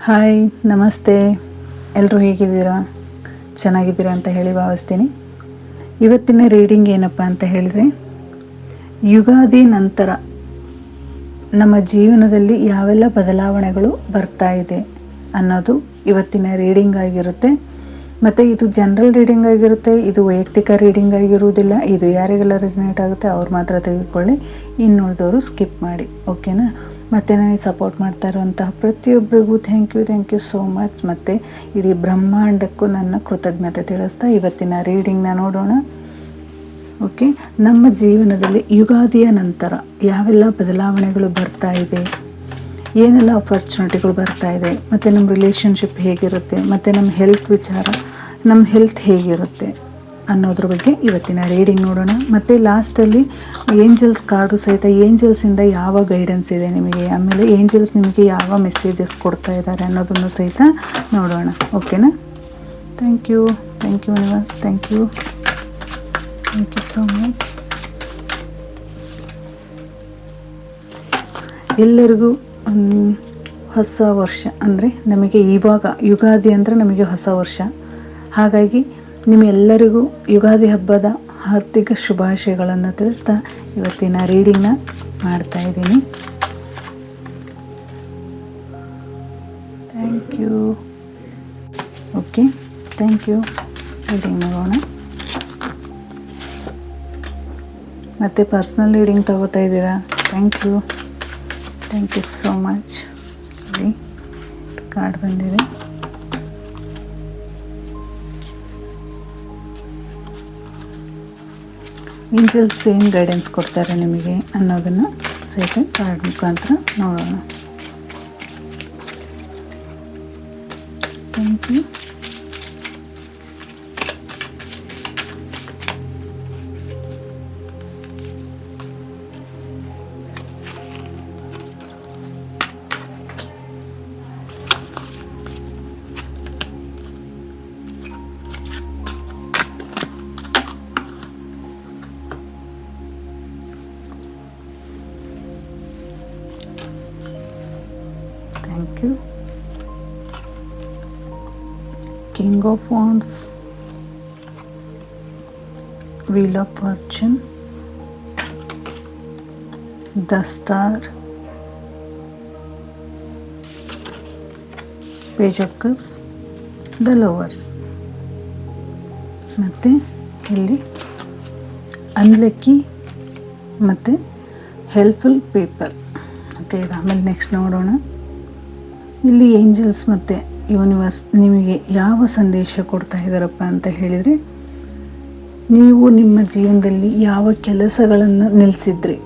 Hi, ನಮಸ್ತೆ. ಎಲ್ಲರೂ ಹೇಗಿದ್ದೀರಾ? ಚೆನ್ನಾಗಿದ್ದೀರಾ ಅಂತ ಹೇಳಿ ಭಾವಿಸ್ತೀನಿ. ಇವತ್ತಿನ ರೀಡಿಂಗ್ ಏನಪ್ಪ ಅಂತ ಹೇಳಿದರೆ, ಯುಗಾದಿ ನಂತರ ನಮ್ಮ ಜೀವನದಲ್ಲಿ ಯಾವೆಲ್ಲ ಬದಲಾವಣೆಗಳು ಬರ್ತಾ ಇದೆ ಅನ್ನೋದು ಇವತ್ತಿನ ರೀಡಿಂಗ್ ಆಗಿರುತ್ತೆ. ಮತ್ತು ಇದು ಜನರಲ್ ರೀಡಿಂಗ್ ಆಗಿರುತ್ತೆ, ಇದು ವೈಯಕ್ತಿಕ ರೀಡಿಂಗ್ ಆಗಿರುವುದಿಲ್ಲ. ಇದು ಯಾರಿಗೆಲ್ಲ ರೆಸನೇಟ್ ಆಗುತ್ತೆ ಅವ್ರು ಮಾತ್ರ ತೆಗೆದುಕೊಳ್ಳಿ, ಇನ್ನುಳಿದವರು ಸ್ಕಿಪ್ ಮಾಡಿ, ಓಕೆನಾ? ಮತ್ತು ನನಗೆ ಸಪೋರ್ಟ್ ಮಾಡ್ತಾ ಇರುವಂತಹ ಪ್ರತಿಯೊಬ್ಬರಿಗೂ ಥ್ಯಾಂಕ್ ಯು ಸೋ ಮಚ್. ಮತ್ತು ಇಡೀ ಬ್ರಹ್ಮಾಂಡಕ್ಕೂ ನನ್ನ ಕೃತಜ್ಞತೆ ತಿಳಿಸ್ತಾ ಇವತ್ತಿನ ರೀಡಿಂಗ್ನ ನೋಡೋಣ. ಓಕೆ, ನಮ್ಮ ಜೀವನದಲ್ಲಿ ಯುಗಾದಿಯ ನಂತರ ಯಾವೆಲ್ಲ ಬದಲಾವಣೆಗಳು ಬರ್ತಾ ಇದೆ, ಏನೆಲ್ಲ ಆಪರ್ಚುನಿಟಿಗಳು ಬರ್ತಾ ಇದೆ, ಮತ್ತು ನಮ್ಮ ರಿಲೇಷನ್ಶಿಪ್ ಹೇಗಿರುತ್ತೆ, ಮತ್ತು ನಮ್ಮ ಹೆಲ್ತ್ ಹೇಗಿರುತ್ತೆ ಅನ್ನೋದ್ರ ಬಗ್ಗೆ ಇವತ್ತಿನ ರೀಡಿಂಗ್ ನೋಡೋಣ. ಮತ್ತು ಲಾಸ್ಟಲ್ಲಿ ಏಂಜಲ್ಸ್ ಕಾರ್ಡು ಸಹಿತ ಏಂಜಲ್ಸಿಂದ ಯಾವ ಗೈಡೆನ್ಸ್ ಇದೆ ನಿಮಗೆ, ಆಮೇಲೆ ಏಂಜಲ್ಸ್ ನಿಮಗೆ ಯಾವ ಮೆಸೇಜಸ್ ಕೊಡ್ತಾ ಇದ್ದಾರೆ ಅನ್ನೋದನ್ನು ಸಹಿತ ನೋಡೋಣ, ಓಕೆನಾ? Thank you universe, thank you so much. ಎಲ್ಲರಿಗೂ ಹೊಸ ವರ್ಷ ಅಂದರೆ ನಮಗೆ ಇವಾಗ ಯುಗಾದಿ ಅಂದರೆ ನಮಗೆ ಹೊಸ ವರ್ಷ. ಹಾಗಾಗಿ ನಿಮ್ಮೆಲ್ಲರಿಗೂ ಯುಗಾದಿ ಹಬ್ಬದ ಹಾರ್ದಿಕ ಶುಭಾಶಯಗಳನ್ನು ತಿಳಿಸ್ತಾ ಇವತ್ತಿನ ರೀಡಿಂಗ್ನ ಮಾಡ್ತಾ ಇದ್ದೀನಿ. Thank you. Okay, thank you. Reading ನೋಡೋಣ. ಮತ್ತು ಪರ್ಸ್ನಲ್ ರೀಡಿಂಗ್ ತಗೋತಾ ಇದ್ದೀರಾ, thank you so much. Card ಬಂದಿದೆ. ಏಂಜಲ್ಸ್ ಏನು ಗೈಡೆನ್ಸ್ ಕೊಡ್ತಾರೆ ನಿಮಗೆ ಅನ್ನೋದನ್ನು ಸಹಿತ ಕಾರ್ಡ್ ಮುಖಾಂತರ ನೋಡೋಣ. Thank you. Thank you. King of Wands, Wheel of Fortune, The Star, Page of Cups, The Lovers. ಮತ್ತು ಇಲ್ಲಿ ಅನ್ಲಕ್ಕಿ ಮತ್ತು ಹೆಲ್ಪ್ಫುಲ್ ಪೀಪಲ್. ಓಕೆ, ಇದು ಆಮೇಲೆ ನೆಕ್ಸ್ಟ್ ನೋಡೋಣ. ಇಲ್ಲಿ ಏಂಜಲ್ಸ್ ಮತ್ತು ಯೂನಿವರ್ಸ್ ನಿಮಗೆ ಯಾವ ಸಂದೇಶ ಕೊಡ್ತಾ ಇದ್ದಾರಪ್ಪ ಅಂತ ಹೇಳಿದರೆ, ನೀವು ನಿಮ್ಮ ಜೀವನದಲ್ಲಿ ಯಾವ ಕೆಲಸಗಳನ್ನು ನಿಲ್ಲಿಸಿದ್ರಿ,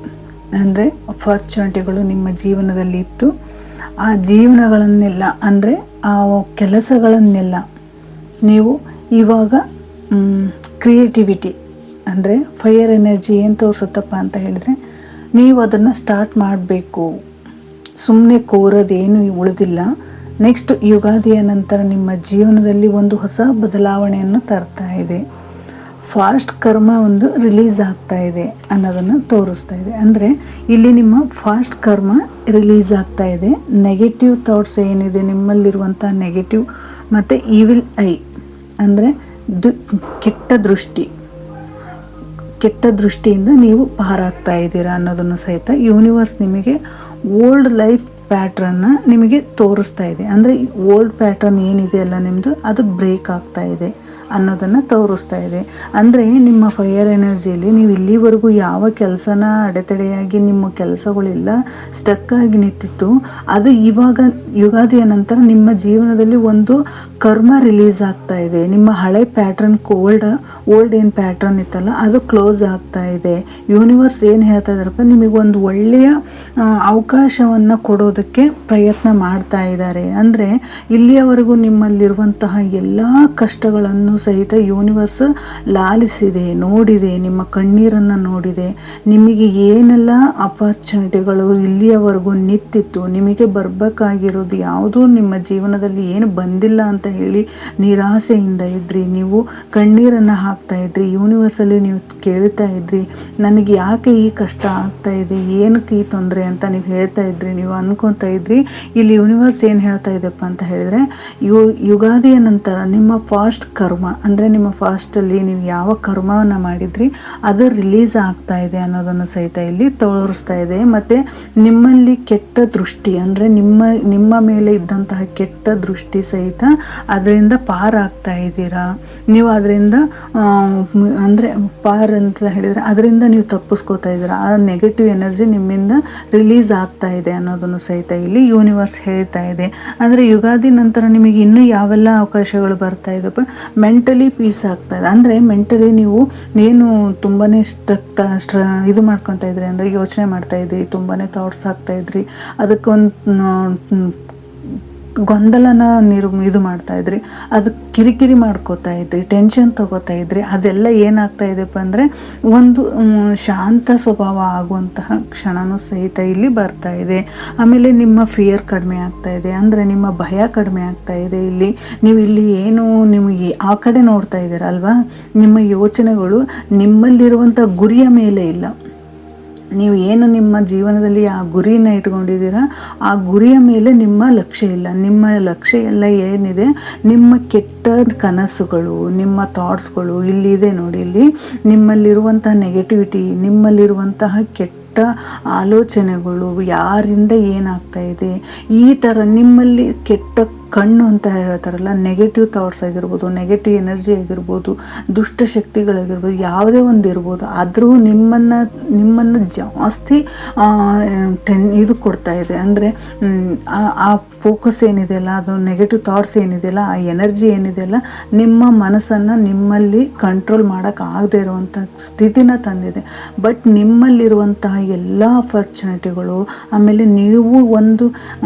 ಅಂದರೆ ಅಪಾರ್ಚುನಿಟಿಗಳು ನಿಮ್ಮ ಜೀವನದಲ್ಲಿ ಇತ್ತು, ಆ ಜೀವನಗಳನ್ನೆಲ್ಲ ಅಂದರೆ ಆ ಕೆಲಸಗಳನ್ನೆಲ್ಲ ನೀವು ಇವಾಗ ಕ್ರಿಯೇಟಿವಿಟಿ ಅಂದರೆ ಫೈರ್ ಎನರ್ಜಿ ಏನು ತೋರಿಸುತ್ತಪ್ಪ ಅಂತ ಹೇಳಿದರೆ, ನೀವು ಅದನ್ನು ಸ್ಟಾರ್ಟ್ ಮಾಡಬೇಕು. ಸುಮ್ಮನೆ ಕೋರೋದೇನು ಉಳಿದಿಲ್ಲ. ನೆಕ್ಸ್ಟ್ ಯುಗಾದಿಯ ನಂತರ ನಿಮ್ಮ ಜೀವನದಲ್ಲಿ ಒಂದು ಹೊಸ ಬದಲಾವಣೆಯನ್ನು ತರ್ತಾ ಇದೆ. ಫಾಸ್ಟ್ ಕರ್ಮ ಒಂದು ರಿಲೀಸ್ ಆಗ್ತಾ ಇದೆ ಅನ್ನೋದನ್ನು ತೋರಿಸ್ತಾ ಇದೆ. ಅಂದರೆ ಇಲ್ಲಿ ನಿಮ್ಮ ಫಾಸ್ಟ್ ಕರ್ಮ ರಿಲೀಸ್ ಆಗ್ತಾ ಇದೆ. ನೆಗೆಟಿವ್ ಥಾಟ್ಸ್ ಏನಿದೆ ನಿಮ್ಮಲ್ಲಿರುವಂಥ ನೆಗೆಟಿವ್ ಮತ್ತು ಈವಿಲ್ ಐ ಅಂದರೆ ಕೆಟ್ಟ ದೃಷ್ಟಿಯಿಂದ ನೀವು ಪಾರಾಗ್ತಾ ಇದ್ದೀರಾ ಅನ್ನೋದನ್ನು ಸಹಿತ ಯೂನಿವರ್ಸ್ ನಿಮಗೆ ಓಲ್ಡ್ ಲೈಫ್ ಪ್ಯಾಟ್ರನ್ನ ನಿಮಗೆ ತೋರಿಸ್ತಾ ಇದೆ. ಅಂದರೆ ಓಲ್ಡ್ ಪ್ಯಾಟ್ರನ್ ಏನಿದೆ ಅಲ್ಲ ನಿಮ್ಮದು, ಅದು ಬ್ರೇಕ್ ಆಗ್ತಾ ಇದೆ ಅನ್ನೋದನ್ನು ತೋರಿಸ್ತಾ ಇದೆ. ಅಂದರೆ ನಿಮ್ಮ ಫೈರ್ ಎನರ್ಜಿಯಲ್ಲಿ ನೀವು ಇಲ್ಲಿವರೆಗೂ ಯಾವ ಕೆಲಸನ ಅಡೆತಡೆಯಾಗಿ ನಿಮ್ಮ ಕೆಲಸಗಳೆಲ್ಲ ಸ್ಟಕ್ಕಾಗಿ ನಿಂತಿತ್ತು, ಅದು ಇವಾಗ ಯುಗಾದಿಯ ನಂತರ ನಿಮ್ಮ ಜೀವನದಲ್ಲಿ ಒಂದು ಕರ್ಮ ರಿಲೀಸ್ ಆಗ್ತಾ ಇದೆ. ನಿಮ್ಮ ಹಳೆ ಪ್ಯಾಟ್ರನ್ ಓಲ್ಡ್ ಏನು ಪ್ಯಾಟ್ರನ್ ಇತ್ತಲ್ಲ ಅದು ಕ್ಲೋಸ್ ಆಗ್ತಾ ಇದೆ. ಯೂನಿವರ್ಸ್ ಏನು ಹೇಳ್ತಾ ಇದ್ದಾರಪ್ಪ, ನಿಮಗೊಂದು ಒಳ್ಳೆಯ ಅವಕಾಶವನ್ನು ಕೊಡೋದಕ್ಕೆ ಪ್ರಯತ್ನ ಮಾಡ್ತಾ ಇದ್ದಾರೆ. ಅಂದರೆ ಇಲ್ಲಿಯವರೆಗೂ ನಿಮ್ಮಲ್ಲಿರುವಂತಹ ಎಲ್ಲ ಕಷ್ಟಗಳನ್ನು ಸಹಿತ ಯೂನಿವರ್ಸ್ ಲಾಲಿಸಿದೆ, ನೋಡಿದೆ, ನಿಮ್ಮ ಕಣ್ಣೀರನ್ನು ನೋಡಿದೆ. ನಿಮಗೆ ಏನೆಲ್ಲ ಅಪಾರ್ಚುನಿಟಿಗಳು ಇಲ್ಲಿಯವರೆಗೂ ನಿಂತಿತ್ತು, ನಿಮಗೆ ಬರಬೇಕಾಗಿರೋದು ಯಾವುದೂ ನಿಮ್ಮ ಜೀವನದಲ್ಲಿ ಏನು ಬಂದಿಲ್ಲ ಅಂತ ಹೇಳಿ ನಿರಾಸೆಯಿಂದ ಇದ್ರಿ, ನೀವು ಕಣ್ಣೀರನ್ನು ಹಾಕ್ತಾ ಇದ್ರಿ, ಯೂನಿವರ್ಸಲ್ಲಿ ನೀವು ಕೇಳ್ತಾ ಇದ್ರಿ, ನನಗೆ ಯಾಕೆ ಈ ಕಷ್ಟ ಆಗ್ತಾ ಇದೆ, ಏನಕ್ಕೆ ಈ ತೊಂದರೆ ಅಂತ ನೀವು ಹೇಳ್ತಾ ಇದ್ರಿ, ನೀವು ಅನ್ಕೊತಾ ಇದ್ರಿ. ಇಲ್ಲಿ ಯೂನಿವರ್ಸ್ ಏನು ಹೇಳ್ತಾ ಇದೆಪ್ಪ ಅಂತ ಹೇಳಿದರೆ, ಯುಗಾದಿಯ ನಂತರ ನಿಮ್ಮ ಫಾಸ್ಟ್ ಕರ್ಮ ಅಂದರೆ ನಿಮ್ಮ ಫಾಸ್ಟಲ್ಲಿ ನೀವು ಯಾವ ಕರ್ಮವನ್ನು ಮಾಡಿದ್ರಿ ಅದು ರಿಲೀಸ್ ಆಗ್ತಾ ಇದೆ ಅನ್ನೋದನ್ನು ಸಹಿತ ಇಲ್ಲಿ ತೋರಿಸ್ತಾ ಇದೆ. ಮತ್ತು ನಿಮ್ಮಲ್ಲಿ ಕೆಟ್ಟ ದೃಷ್ಟಿ ಅಂದರೆ ನಿಮ್ಮ ಮೇಲೆ ಇದ್ದಂತಹ ಕೆಟ್ಟ ದೃಷ್ಟಿ ಸಹಿತ ಅದರಿಂದ ಪಾರಾಗ್ತಾ ಇದ್ದೀರಾ ನೀವು. ಅದರಿಂದ ಅಂದರೆ ಪಾರ್ ಅಂತ ಹೇಳಿದರೆ ಅದರಿಂದ ನೀವು ತಪ್ಪಿಸ್ಕೋತಾ ಇದ್ದೀರಾ. ಆ ನೆಗೆಟಿವ್ ಎನರ್ಜಿ ನಿಮ್ಮಿಂದ ರಿಲೀಸ್ ಆಗ್ತಾ ಇದೆ ಅನ್ನೋದನ್ನು ಸಹಿತ ಇಲ್ಲಿ ಯೂನಿವರ್ಸ್ ಹೇಳ್ತಾ ಇದೆ. ಅಂದರೆ ಯುಗಾದಿ ನಂತರ ನಿಮಗೆ ಇನ್ನೂ ಯಾವೆಲ್ಲ ಅವಕಾಶಗಳು ಬರ್ತಾ ಇದೆಪ್ಪ, ಮೆಂಟಲಿ ಪೀಸ್ ಆಗ್ತಾ ಇದೆ. ಅಂದರೆ ಮೆಂಟಲಿ ನೀವು ಏನು ತುಂಬಾ ಇದು ಮಾಡ್ಕೊತಾ ಇದ್ರಿ ಅಂದರೆ ಯೋಚನೆ ಮಾಡ್ತಾ ಇದ್ರಿ, ತುಂಬಾ ಥಾಟ್ಸ್ ಆಗ್ತಾ ಇದ್ರಿ, ಅದಕ್ಕೊಂದು ಗೊಂದಲನ ಇದು ಮಾಡ್ತಾ ಇದ್ರಿ, ಅದಕ್ಕೆ ಕಿರಿಕಿರಿ ಮಾಡ್ಕೋತಾ ಇದ್ರಿ, ಟೆನ್ಷನ್ ತಗೋತಾ ಇದ್ರಿ. ಅದೆಲ್ಲ ಏನಾಗ್ತಾ ಇದೆಪ್ಪ ಅಂದರೆ ಒಂದು ಶಾಂತ ಸ್ವಭಾವ ಆಗುವಂತಹ ಕ್ಷಣನೂ ಸಹಿತ ಇಲ್ಲಿ ಬರ್ತಾ ಇದೆ. ಆಮೇಲೆ ನಿಮ್ಮ ಫಿಯರ್ ಕಡಿಮೆ ಆಗ್ತಾ ಇದೆ, ಅಂದರೆ ನಿಮ್ಮ ಭಯ ಕಡಿಮೆ ಆಗ್ತಾ ಇದೆ. ನೀವು ಇಲ್ಲಿ ಏನು ನಿಮಗೆ ಆ ಕಡೆ ನೋಡ್ತಾ ಇದ್ದೀರಲ್ವಾ, ನಿಮ್ಮ ಯೋಚನೆಗಳು ನಿಮ್ಮಲ್ಲಿರುವಂಥ ಗುರಿಯ ಮೇಲೆ ಇಲ್ಲ. ನೀವು ಏನು ನಿಮ್ಮ ಜೀವನದಲ್ಲಿ ಆ ಗುರಿನ ಇಟ್ಕೊಂಡಿದ್ದೀರಾ ಆ ಗುರಿಯ ಮೇಲೆ ನಿಮ್ಮ ಲಕ್ಷ್ಯ ಇಲ್ಲ. ನಿಮ್ಮ ಲಕ್ಷ್ಯ ಎಲ್ಲ ಏನಿದೆ, ನಿಮ್ಮ ಕೆಟ್ಟ ಕನಸುಗಳು, ನಿಮ್ಮ ಥಾಟ್ಸ್ಗಳು ಇಲ್ಲಿದೆ ನೋಡಿ. ಇಲ್ಲಿ ನಿಮ್ಮಲ್ಲಿರುವಂತಹ ನೆಗೆಟಿವಿಟಿ, ನಿಮ್ಮಲ್ಲಿರುವಂತಹ ಕೆಟ್ಟ ಆಲೋಚನೆಗಳು, ಯಾರಿಂದ ಏನಾಗ್ತಾ ಇದೆ, ಈ ಥರ ನಿಮ್ಮಲ್ಲಿ ಕೆಟ್ಟ ಕಣ್ಣು ಅಂತ ಹೇಳ್ತಾರಲ್ಲ, ನೆಗೆಟಿವ್ ಥಾಟ್ಸ್ ಆಗಿರ್ಬೋದು, ನೆಗೆಟಿವ್ ಎನರ್ಜಿ ಆಗಿರ್ಬೋದು, ದುಷ್ಟಶಕ್ತಿಗಳಾಗಿರ್ಬೋದು, ಯಾವುದೇ ಒಂದು ಇರ್ಬೋದು, ಆದರೂ ನಿಮ್ಮನ್ನು ಜಾಸ್ತಿ ಇದು ಕೊಡ್ತಾ ಇದೆ. ಅಂದರೆ ಆ ಫೋಕಸ್ ಏನಿದೆಯಲ್ಲ, ಅದು ನೆಗೆಟಿವ್ ಥಾಟ್ಸ್ ಏನಿದೆಯಲ್ಲ, ಆ ಎನರ್ಜಿ ಏನಿದೆಯಲ್ಲ, ನಿಮ್ಮ ಮನಸ್ಸನ್ನು ನಿಮ್ಮಲ್ಲಿ ಕಂಟ್ರೋಲ್ ಮಾಡೋಕ್ಕಾಗದೇ ಇರುವಂಥ ಸ್ಥಿತಿನ ತಂದಿದೆ. ಬಟ್ ನಿಮ್ಮಲ್ಲಿರುವಂತಹ ಎಲ್ಲ ಆಪರ್ಚುನಿಟಿಗಳು, ಆಮೇಲೆ ನೀವು ಒಂದು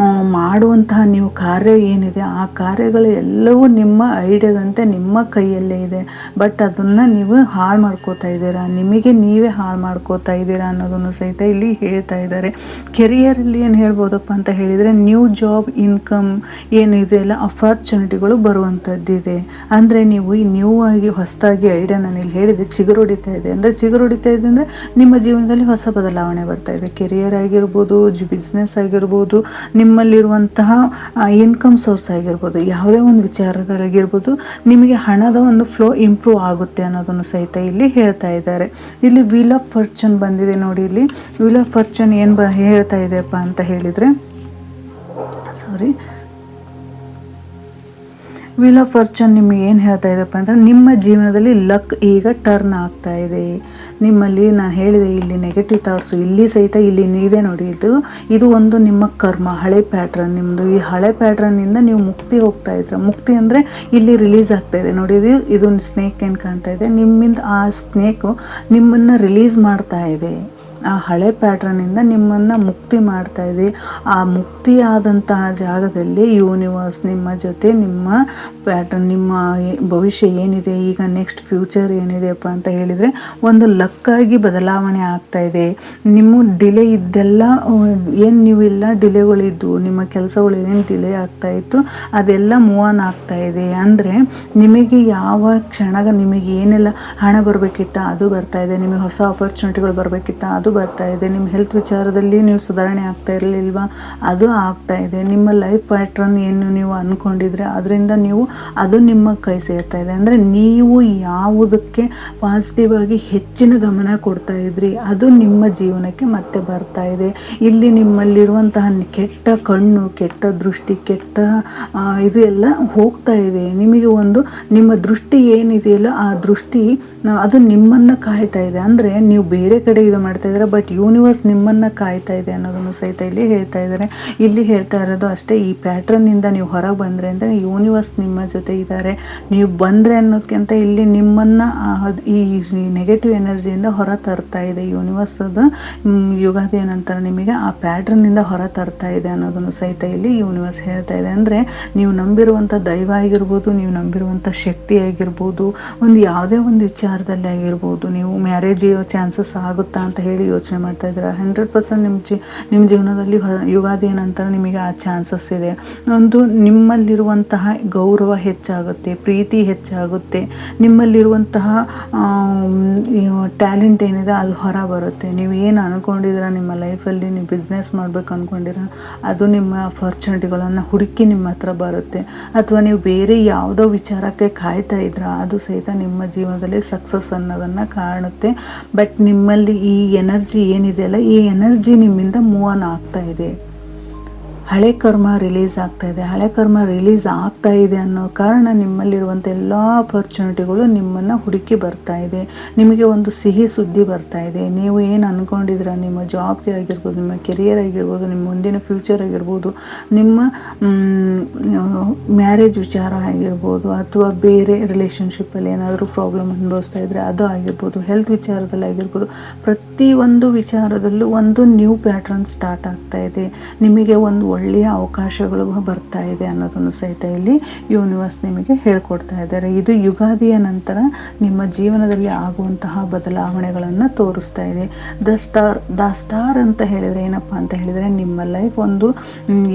ಮಾಡುವಂತಹ ನೀವು ಕಾರ್ಯ ಏನಿದೆ ಆ ಕಾರ್ಯಗಳು ಎಲ್ಲವೂ ನಿಮ್ಮ ಐಡಿಯಾದಂತೆ ನಿಮ್ಮ ಕೈಯಲ್ಲೇ ಇದೆ. ಬಟ್ ಅದನ್ನು ನೀವು ಹಾಳು ಮಾಡ್ಕೋತಾ ಇದ್ದೀರಾ, ನಿಮಗೆ ನೀವೇ ಹಾಳು ಮಾಡ್ಕೋತಾ ಇದ್ದೀರಾ ಅನ್ನೋದನ್ನು ಸಹಿತ ಇಲ್ಲಿ ಹೇಳ್ತಾ ಇದ್ದಾರೆ. ಕೆರಿಯರಲ್ಲಿ ಏನು ಹೇಳ್ಬೋದಪ್ಪ ಅಂತ ಹೇಳಿದರೆ, ನ್ಯೂ ಜಾಬ್, ಇನ್ಕಮ್ ಏನಿದೆಯಲ್ಲ ಆಪರ್ಚುನಿಟಿಗಳು ಬರುವಂಥದ್ದಿದೆ. ಅಂದರೆ ನೀವು ಈ ನ್ಯೂ ಆಗಿ ಹೊಸದಾಗಿ ಐಡಿಯಾ ನಾನು ಇಲ್ಲಿ ಹೇಳಿದೆ ಚಿಗುರೊಡಿತಾ ಇದೆ. ಅಂದರೆ ಚಿಗುರೊಡಿತಾ ಇದೆ ಅಂದರೆ ನಿಮ್ಮ ಜೀವನದಲ್ಲಿ ಹೊಸ ಬದಲಾವಣೆ ಬರ್ತಾ ಇದೆ. ಕೆರಿಯರ್ ಆಗಿರ್ಬೋದು, ಬಿಸ್ನೆಸ್ ಆಗಿರ್ಬೋದು, ನಿಮ್ಮಲ್ಲಿರುವಂತಹ ಇನ್ಕಮ್ ಸೋರ್ಸ್ ಆಗಿರ್ಬೋದು, ಯಾವುದೇ ಒಂದು ವಿಚಾರದಲ್ಲಾಗಿರ್ಬೋದು, ನಿಮಗೆ ಹಣದ ಒಂದು ಫ್ಲೋ ಇಂಪ್ರೂವ್ ಆಗುತ್ತೆ ಅನ್ನೋದನ್ನು ಸಹಿತ ಇಲ್ಲಿ ಹೇಳ್ತಾ ಇದ್ದಾರೆ. ಇಲ್ಲಿ ವೀಲ್ ಆಫ್ ಫಾರ್ಚೂನ್ ಬಂದಿದೆ ನೋಡಿ. ಇಲ್ಲಿ ವೀಲ್ ಆಫ್ ಫಾರ್ಚೂನ್ ಏನು ಹೇಳ್ತಾ ಇದೆಯಪ್ಪ ಅಂತ ಹೇಳಿದರೆ, ವೀಲ್ ಆಫ್ ಫಾರ್ಚೂನ್ ನಿಮಗೆ ಏನು ಹೇಳ್ತಾ ಇದೆಪ್ಪ ಅಂದರೆ, ನಿಮ್ಮ ಜೀವನದಲ್ಲಿ ಲಕ್ ಈಗ ಟರ್ನ್ ಆಗ್ತಾ ಇದೆ. ನಿಮ್ಮಲ್ಲಿ ನಾನು ಹೇಳಿದೆ ಇಲ್ಲಿ ನೆಗೆಟಿವ್ ಥಾಟ್ಸು ಇಲ್ಲಿ ಸಹಿತ ಇಲ್ಲಿ ಇದೆ ನೋಡಿ. ಇದು ಒಂದು ನಿಮ್ಮ ಕರ್ಮ, ಹಳೆ ಪ್ಯಾಟ್ರನ್ ನಿಮ್ಮದು. ಈ ಹಳೆ ಪ್ಯಾಟ್ರನ್ನಿಂದ ನೀವು ಮುಕ್ತಿ ಹೋಗ್ತಾ ಇದ್ರೆ, ಮುಕ್ತಿ ಅಂದರೆ ಇಲ್ಲಿ ರಿಲೀಸ್ ಆಗ್ತಾ ಇದೆ ನೋಡಿ. ಇದು ಸ್ನೇಕ್ ಏನು ಕಾಣ್ತಾ ಇದೆ, ನಿಮ್ಮಿಂದ ಆ ಸ್ನೇಕು ನಿಮ್ಮನ್ನು ರಿಲೀಸ್ ಮಾಡ್ತಾ ಇದೆ. ಆ ಹಳೆ ಪ್ಯಾಟ್ರನ್ನಿಂದ ನಿಮ್ಮನ್ನು ಮುಕ್ತಿ ಮಾಡ್ತಾ ಇದೆ. ಆ ಮುಕ್ತಿ ಆದಂತಹ ಜಾಗದಲ್ಲಿ ಯೂನಿವರ್ಸ್ ನಿಮ್ಮ ಜೊತೆ ನಿಮ್ಮ ಪ್ಯಾಟ್ರನ್, ನಿಮ್ಮ ಭವಿಷ್ಯ ಏನಿದೆ, ಈಗ ನೆಕ್ಸ್ಟ್ ಫ್ಯೂಚರ್ ಏನಿದೆಯಪ್ಪ ಅಂತ ಹೇಳಿದರೆ ಒಂದು ಲಕ್ಕಾಗಿ ಬದಲಾವಣೆ ಆಗ್ತಾ ಇದೆ. ನಿಮ್ಮ ಡಿಲೇ ಇದ್ದೆಲ್ಲ ಏನು ನೀವೆಲ್ಲ ಡಿಲೇಗಳಿದ್ದು, ನಿಮ್ಮ ಕೆಲಸಗಳು ಏನು ಡಿಲೇ ಆಗ್ತಾ ಇತ್ತು ಅದೆಲ್ಲ ಮೂವ್ ಆನ್ ಆಗ್ತಾ ಇದೆ. ಅಂದರೆ ನಿಮಗೆ ಯಾವ ಕ್ಷಣಗ ನಿಮಗೆ ಏನೆಲ್ಲ ಹಣ ಬರಬೇಕಿತ್ತ ಅದು ಬರ್ತಾ ಇದೆ, ನಿಮಗೆ ಹೊಸ ಆಪರ್ಚುನಿಟಿಗಳು ಬರಬೇಕಿತ್ತ ಅದು ಬರ್ತಾ ಇದೆ, ನಿಮ್ಮ ಹೆಲ್ತ್ ವಿಚಾರದಲ್ಲಿ ನೀವು ಸುಧಾರಣೆ ಆಗ್ತಾ ಇರಲಿಲ್ವಾ ಅದು ಆಗ್ತಾ ಇದೆ. ನಿಮ್ಮ ಲೈಫ್ ಪ್ಯಾಟ್ರನ್ ಏನು ನೀವು ಅಂದ್ಕೊಂಡಿದ್ರೆ ಅದರಿಂದ ನೀವು ಅದು ನಿಮ್ಮ ಕೈ ಸೇರ್ತಾ ಇದೆ. ಅಂದರೆ ನೀವು ಯಾವುದಕ್ಕೆ ಪಾಸಿಟಿವ್ ಆಗಿ ಹೆಚ್ಚಿನ ಗಮನ ಕೊಡ್ತಾ ಇದ್ರಿ ಅದು ನಿಮ್ಮ ಜೀವನಕ್ಕೆ ಮತ್ತೆ ಬರ್ತಾ ಇದೆ. ಇಲ್ಲಿ ನಿಮ್ಮಲ್ಲಿರುವಂತಹ ಕೆಟ್ಟ ಕಣ್ಣು, ಕೆಟ್ಟ ದೃಷ್ಟಿ, ಕೆಟ್ಟ ಇದು ಎಲ್ಲ ಹೋಗ್ತಾ ಇದೆ. ನಿಮಗೆ ಒಂದು ನಿಮ್ಮ ದೃಷ್ಟಿ ಏನಿದೆಯಲ್ಲ ಆ ದೃಷ್ಟಿ ಅದು ನಿಮ್ಮನ್ನು ಕಾಯ್ತಾ ಇದೆ. ಅಂದರೆ ನೀವು ಬೇರೆ ಕಡೆ ಇದು ಮಾಡ್ತಾ ಇದ್ದೀರಾ, ಬಟ್ ಯೂನಿವರ್ಸ್ ನಿಮ್ಮನ್ನು ಕಾಯ್ತಾ ಇದೆ ಅನ್ನೋದನ್ನು ಸಹಿತ ಇಲ್ಲಿ ಹೇಳ್ತಾ ಇದ್ದಾರೆ. ಇಲ್ಲಿ ಹೇಳ್ತಾ ಇರೋದು ಅಷ್ಟೇ, ಈ ಪ್ಯಾಟ್ರನ್ನಿಂದ ನೀವು ಹೊರಗೆ ಬಂದರೆ ಅಂದರೆ ಯೂನಿವರ್ಸ್ ನಿಮ್ಮ ಜೊತೆ ಇದ್ದಾರೆ. ನೀವು ಬಂದರೆ ಅನ್ನೋದಕ್ಕಿಂತ ಇಲ್ಲಿ ನಿಮ್ಮನ್ನು ಈ ನೆಗೆಟಿವ್ ಎನರ್ಜಿಯಿಂದ ಹೊರ ತರ್ತಾ ಇದೆ ಯೂನಿವರ್ಸ್. ಅದು ಯುಗಾದಿಯ ನಂತರ ನಿಮಗೆ ಆ ಪ್ಯಾಟ್ರನ್ನಿಂದ ಹೊರ ತರ್ತಾ ಇದೆ ಅನ್ನೋದನ್ನು ಸಹಿತ ಇಲ್ಲಿ ಯೂನಿವರ್ಸ್ ಹೇಳ್ತಾ ಇದೆ. ಅಂದರೆ ನೀವು ನಂಬಿರುವಂಥ ದೈವ ಆಗಿರ್ಬೋದು, ನೀವು ನಂಬಿರುವಂಥ ಶಕ್ತಿ ಆಗಿರ್ಬೋದು, ಒಂದು ಯಾವುದೇ ಒಂದು ವಿಚಾರದಲ್ಲಿ ಆಗಿರ್ಬೋದು, ನೀವು ಮ್ಯಾರೇಜ್ ಚಾನ್ಸಸ್ ಆಗುತ್ತಾ ಅಂತ ಹೇಳಿ ಯೋಚನೆ ಮಾಡ್ತಾ ಇದ್ದೀರಾ. 100% ನಿಮ್ಮ ಜೀವನದಲ್ಲಿ ಯುಗಾದಿಯ ನಂತರ ನಿಮಗೆ ಆ ಚಾನ್ಸಸ್ ಇದೆ. ಒಂದು ನಿಮ್ಮಲ್ಲಿರುವಂತಹ ಗೌರವ ಹೆಚ್ಚಾಗುತ್ತೆ, ಪ್ರೀತಿ ಹೆಚ್ಚಾಗುತ್ತೆ, ನಿಮ್ಮಲ್ಲಿರುವಂತಹ ಟ್ಯಾಲೆಂಟ್ ಏನಿದೆ ಅದು ಹೊರ ಬರುತ್ತೆ. ನೀವು ಏನು ಅಂದ್ಕೊಂಡಿದ್ದೀರ ನಿಮ್ಮ ಲೈಫಲ್ಲಿ, ನೀವು ಬಿಸ್ನೆಸ್ ಮಾಡಬೇಕು ಅಂದ್ಕೊಂಡಿರ ಅದು ನಿಮ್ಮ ಅಪರ್ಚುನಿಟಿಗಳನ್ನು ಹುಡುಕಿ ನಿಮ್ಮ ಹತ್ರ ಬರುತ್ತೆ. ಅಥವಾ ನೀವು ಬೇರೆ ಯಾವುದೋ ವಿಚಾರಕ್ಕೆ ಕಾಯ್ತಾ ಇದ್ರ ಅದು ಸಹಿತ ನಿಮ್ಮ ಜೀವನದಲ್ಲಿ ಸಕ್ಸಸ್ ಅನ್ನೋದನ್ನು ಕಾಣುತ್ತೆ. ಬಟ್ ನಿಮ್ಮಲ್ಲಿ ಈ ಎನರ್ಜಿ ಏನಿದೆಯಲ್ಲ, ಈ ಎನರ್ಜಿ ನಿಮ್ಮಿಂದ ಮೂವ್ ಆನ್ ಆಗ್ತಾ ಇದೆ. ಹಳೆ ಕರ್ಮ ರಿಲೀಸ್ ಆಗ್ತಾ ಇದೆ. ಹಳೆ ಕರ್ಮ ರಿಲೀಸ್ ಆಗ್ತಾ ಇದೆ ಅನ್ನೋ ಕಾರಣ ನಿಮ್ಮಲ್ಲಿರುವಂಥ ಎಲ್ಲ ಅಪರ್ಚುನಿಟಿಗಳು ನಿಮ್ಮನ್ನು ಹುಡುಕಿ ಬರ್ತಾ ಇದೆ. ನಿಮಗೆ ಒಂದು ಸಿಹಿ ಸುದ್ದಿ ಬರ್ತಾ ಇದೆ. ನೀವು ಏನು ಅಂದ್ಕೊಂಡಿದ್ದೀರ, ನಿಮ್ಮ ಜಾಬ್ಗೆ ಆಗಿರ್ಬೋದು, ನಿಮ್ಮ ಕೆರಿಯರ್ ಆಗಿರ್ಬೋದು, ನಿಮ್ಮ ಮುಂದಿನ ಫ್ಯೂಚರ್ ಆಗಿರ್ಬೋದು, ನಿಮ್ಮ ಮ್ಯಾರೇಜ್ ವಿಚಾರ ಆಗಿರ್ಬೋದು, ಅಥವಾ ಬೇರೆ ರಿಲೇಷನ್ಶಿಪ್ಪಲ್ಲಿ ಏನಾದರೂ ಪ್ರಾಬ್ಲಮ್ ಅನುಭವಿಸ್ತಾ ಇದ್ದರೆ ಅದು ಆಗಿರ್ಬೋದು, ಹೆಲ್ತ್ ವಿಚಾರದಲ್ಲಿ ಆಗಿರ್ಬೋದು, ಪ್ರತಿಯೊಂದು ವಿಚಾರದಲ್ಲೂ ಒಂದು ನ್ಯೂ ಪ್ಯಾಟ್ರನ್ ಸ್ಟಾರ್ಟ್ ಆಗ್ತಾ ಇದೆ. ನಿಮಗೆ ಒಂದು ಒಳ್ಳೆಯ ಅವಕಾಶಗಳು ಬರ್ತಾ ಇದೆ ಅನ್ನೋದನ್ನು ಸಹಿತ ಇಲ್ಲಿ ಯೂನಿವರ್ಸ್ ನಿಮಗೆ ಹೇಳ್ಕೊಡ್ತಾ ಇದ್ದಾರೆ. ಇದು ಯುಗಾದಿಯ ನಂತರ ನಿಮ್ಮ ಜೀವನದಲ್ಲಿ ಆಗುವಂತಹ ಬದಲಾವಣೆಗಳನ್ನು ತೋರಿಸ್ತಾ ಇದೆ. ದ ಸ್ಟಾರ್ ಅಂತ ಹೇಳಿದರೆ ಏನಪ್ಪ ಅಂತ ಹೇಳಿದರೆ, ನಿಮ್ಮ ಲೈಫ್ ಒಂದು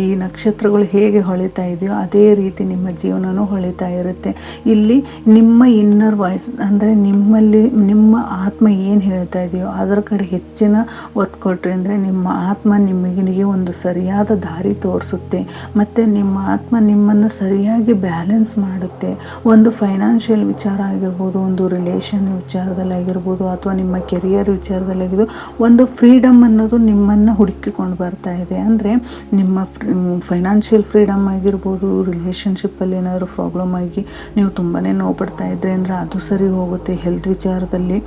ಈ ನಕ್ಷತ್ರಗಳು ಹೇಗೆ ಹೊಳಿತಾ ಇದೆಯೋ ಅದೇ ರೀತಿ ನಿಮ್ಮ ಜೀವನವೂ ಹೊಳಿತಾ ಇರುತ್ತೆ. ಇಲ್ಲಿ ನಿಮ್ಮ ಇನ್ನರ್ ವಾಯ್ಸ್ ಅಂದರೆ ನಿಮ್ಮಲ್ಲಿ ನಿಮ್ಮ ಆತ್ಮ ಏನು ಹೇಳ್ತಾ ಇದೆಯೋ ಅದರ ಕಡೆ ಹೆಚ್ಚಿನ ಒತ್ತು ಕೊಟ್ಟರೆ ಅಂದರೆ ನಿಮ್ಮ ಆತ್ಮ ನಿಮಗೆ ಒಂದು ಸರಿಯಾದ ದಾರಿ ತೋರಿಸುತ್ತೆ. ಮತ್ತು ನಿಮ್ಮ ಆತ್ಮ ನಿಮ್ಮನ್ನು ಸರಿಯಾಗಿ ಬ್ಯಾಲೆನ್ಸ್ ಮಾಡುತ್ತೆ. ಒಂದು ಫೈನಾನ್ಷಿಯಲ್ ವಿಚಾರ ಆಗಿರ್ಬೋದು, ಒಂದು ರಿಲೇಷನ್ ವಿಚಾರದಲ್ಲಿ ಆಗಿರ್ಬೋದು, ಅಥವಾ ನಿಮ್ಮ ಕೆರಿಯರ್ ವಿಚಾರದಲ್ಲಿ ಆಗಿರ್ಬೋದು, ಒಂದು ಫ್ರೀಡಮ್ ಅನ್ನೋದು ನಿಮ್ಮನ್ನು ಹುಡುಕಿಕೊಂಡು ಬರ್ತಾ ಇದೆ. ಅಂದರೆ ನಿಮ್ಮ ಫೈನಾನ್ಷಿಯಲ್ ಫ್ರೀಡಮ್ ಆಗಿರ್ಬೋದು, ರಿಲೇಷನ್ಶಿಪ್ಪಲ್ಲಿ ಏನಾದರೂ ಪ್ರಾಬ್ಲಮ್ ಆಗಿ ನೀವು ತುಂಬಾ ನೋವು ಪಡ್ತಾ ಇದ್ದರೆ ಅಂದರೆ ಅದು ಸರಿ ಹೋಗುತ್ತೆ. ಹೆಲ್ತ್ ವಿಚಾರದಲ್ಲಿ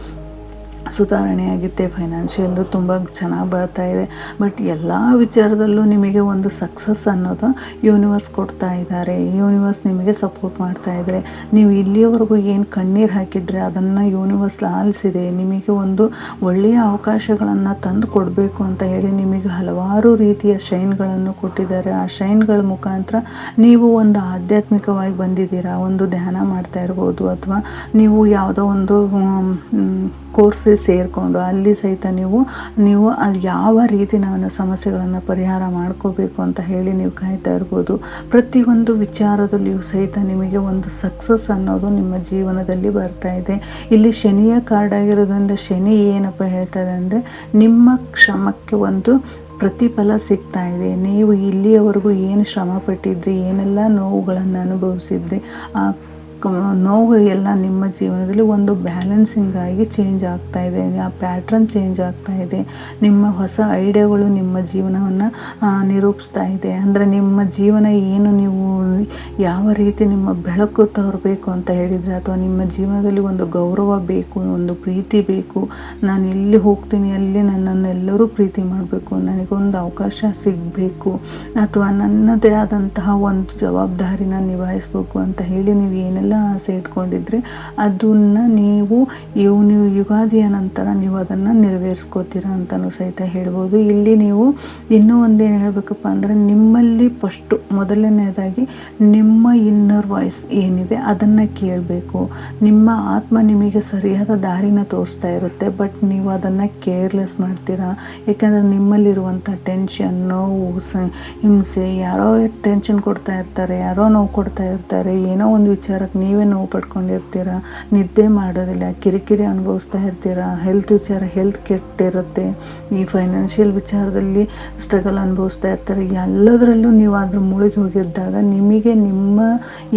ಸುಧಾರಣೆ ಆಗುತ್ತೆ. ಫೈನಾನ್ಷಿಯಲ್ಲು ತುಂಬ ಚೆನ್ನಾಗಿ ಬರ್ತಾ ಇದೆ. ಬಟ್ ಎಲ್ಲ ವಿಚಾರದಲ್ಲೂ ನಿಮಗೆ ಒಂದು ಸಕ್ಸಸ್ ಅನ್ನೋದು ಯೂನಿವರ್ಸ್ ಕೊಡ್ತಾ ಇದ್ದಾರೆ. ಯೂನಿವರ್ಸ್ ನಿಮಗೆ ಸಪೋರ್ಟ್ ಮಾಡ್ತಾ ಇದ್ದಾರೆ. ನೀವು ಇಲ್ಲಿಯವರೆಗೂ ಏನು ಕಣ್ಣೀರು ಹಾಕಿದರೆ ಅದನ್ನು ಯೂನಿವರ್ಸ್ ಆಲಿಸಿದೆ. ನಿಮಗೆ ಒಂದು ಒಳ್ಳೆಯ ಅವಕಾಶಗಳನ್ನು ತಂದು ಕೊಡಬೇಕು ಅಂತ ಹೇಳಿ ನಿಮಗೆ ಹಲವಾರು ರೀತಿಯ ಶೈನ್ಗಳನ್ನು ಕೊಟ್ಟಿದ್ದಾರೆ. ಆ ಶೈನ್ಗಳ ಮುಖಾಂತರ ನೀವು ಒಂದು ಆಧ್ಯಾತ್ಮಿಕವಾಗಿ ಬಂದಿದ್ದೀರಾ. ಒಂದು ಧ್ಯಾನ ಮಾಡ್ತಾ ಇರ್ಬೋದು, ಅಥವಾ ನೀವು ಯಾವುದೋ ಒಂದು ಕೋರ್ಸಿಗೆ ಸೇರಿಕೊಂಡು ಅಲ್ಲಿ ಸಹಿತ ನೀವು ಅದು ಯಾವ ರೀತಿ ನಾನು ಸಮಸ್ಯೆಗಳನ್ನು ಪರಿಹಾರ ಮಾಡ್ಕೋಬೇಕು ಅಂತ ಹೇಳಿ ನೀವು ಕಾಯ್ತಾ ಇರ್ಬೋದು. ಪ್ರತಿಯೊಂದು ವಿಚಾರದಲ್ಲಿಯೂ ಸಹಿತ ನಿಮಗೆ ಒಂದು ಸಕ್ಸಸ್ ಅನ್ನೋದು ನಿಮ್ಮ ಜೀವನದಲ್ಲಿ ಬರ್ತಾ ಇದೆ. ಇಲ್ಲಿ ಶನಿಯ ಕಾರ್ಡ್ ಆಗಿರೋದ್ರಿಂದ ಶನಿ ಏನಪ್ಪ ಹೇಳ್ತಾರೆ ಅಂದರೆ, ನಿಮ್ಮ ಶ್ರಮಕ್ಕೆ ಒಂದು ಪ್ರತಿಫಲ ಸಿಗ್ತಾ ಇದೆ. ನೀವು ಇಲ್ಲಿಯವರೆಗೂ ಏನು ಶ್ರಮ ಪಟ್ಟಿದ್ರಿ, ಏನೆಲ್ಲ ನೋವುಗಳನ್ನು ಅನುಭವಿಸಿದ್ರಿ, ಆ ನೋವು ಎಲ್ಲ ನಿಮ್ಮ ಜೀವನದಲ್ಲಿ ಒಂದು ಬ್ಯಾಲೆನ್ಸಿಂಗ್ ಆಗಿ ಚೇಂಜ್ ಆಗ್ತಾ ಇದೆ. ಆ ಪ್ಯಾಟ್ರನ್ ಚೇಂಜ್ ಆಗ್ತಾ ಇದೆ. ನಿಮ್ಮ ಹೊಸ ಐಡಿಯಾಗಳು ನಿಮ್ಮ ಜೀವನವನ್ನು ನಿರೂಪಿಸ್ತಾ ಇದೆ. ಅಂದರೆ ನಿಮ್ಮ ಜೀವನ ಏನು, ನೀವು ಯಾವ ರೀತಿ ನಿಮ್ಮ ಬೆಳಕು ತೋರಬೇಕು ಅಂತ ಹೇಳಿದರೆ, ಅಥವಾ ನಿಮ್ಮ ಜೀವನದಲ್ಲಿ ಒಂದು ಗೌರವ ಬೇಕು, ಒಂದು ಪ್ರೀತಿ ಬೇಕು, ನಾನು ಎಲ್ಲಿ ಹೋಗ್ತೀನಿ ಅಲ್ಲಿ ನನ್ನನ್ನೆಲ್ಲರೂ ಪ್ರೀತಿ ಮಾಡಬೇಕು, ನನಗೊಂದು ಅವಕಾಶ ಸಿಗಬೇಕು, ಅಥವಾ ನನ್ನದೇ ಆದಂತಹ ಒಂದು ಜವಾಬ್ದಾರಿನ ನಿಭಾಯಿಸಬೇಕು ಅಂತ ಹೇಳಿ ನೀವು ಏನೆಲ್ಲ ಆಸೆ ಇಟ್ಕೊಂಡಿದ್ರೆ ಅದನ್ನು ನೀವು ಯುಗಾದಿಯ ನಂತರ ನೀವು ಅದನ್ನು ನೆರವೇರಿಸ್ಕೋತೀರಾ ಅಂತಲೂ ಸಹಿತ ಹೇಳ್ಬೋದು. ಇಲ್ಲಿ ನೀವು ಇನ್ನೂ ಒಂದೇನು ಹೇಳಬೇಕಪ್ಪ ಅಂದರೆ, ನಿಮ್ಮಲ್ಲಿ ಫಸ್ಟು ಮೊದಲನೇದಾಗಿ ನಿಮ್ಮ ಇನ್ನರ್ ವಾಯ್ಸ್ ಏನಿದೆ ಅದನ್ನು ಕೇಳಬೇಕು. ನಿಮ್ಮ ಆತ್ಮ ನಿಮಗೆ ಸರಿಯಾದ ದಾರಿನ ತೋರಿಸ್ತಾ ಇರುತ್ತೆ. ಬಟ್ ನೀವು ಅದನ್ನು ಕೇರ್ಲೆಸ್ ಮಾಡ್ತೀರಾ. ಏಕೆಂದರೆ ನಿಮ್ಮಲ್ಲಿರುವಂಥ ಟೆನ್ಷನ್, ನೋವು, ಹಿಂಸೆ, ಯಾರೋ ಟೆನ್ಷನ್ ಕೊಡ್ತಾ ಇರ್ತಾರೆ, ಯಾರೋ ನೋವು ಕೊಡ್ತಾ ಇರ್ತಾರೆ, ಏನೋ ಒಂದು ವಿಚಾರಕ್ಕೆ ನೀವೇ ನೋವು ಪಡ್ಕೊಂಡಿರ್ತೀರ, ನಿದ್ದೆ ಮಾಡೋದಿಲ್ಲ, ಕಿರಿಕಿರಿ ಅನುಭವಿಸ್ತಾ ಇರ್ತೀರ, ಹೆಲ್ತ್ ಕೆಟ್ಟಿರುತ್ತೆ, ಈ ಫೈನಾನ್ಷಿಯಲ್ ವಿಚಾರದಲ್ಲಿ ಸ್ಟ್ರಗಲ್ ಅನುಭವಿಸ್ತಾ ಇರ್ತಾರೆ. ಎಲ್ಲದರಲ್ಲೂ ನೀವು ಅದ್ರ ಮುಳುಗಿ ಹೋಗಿದ್ದಾಗ ನಿಮಗೆ ನಿಮ್ಮ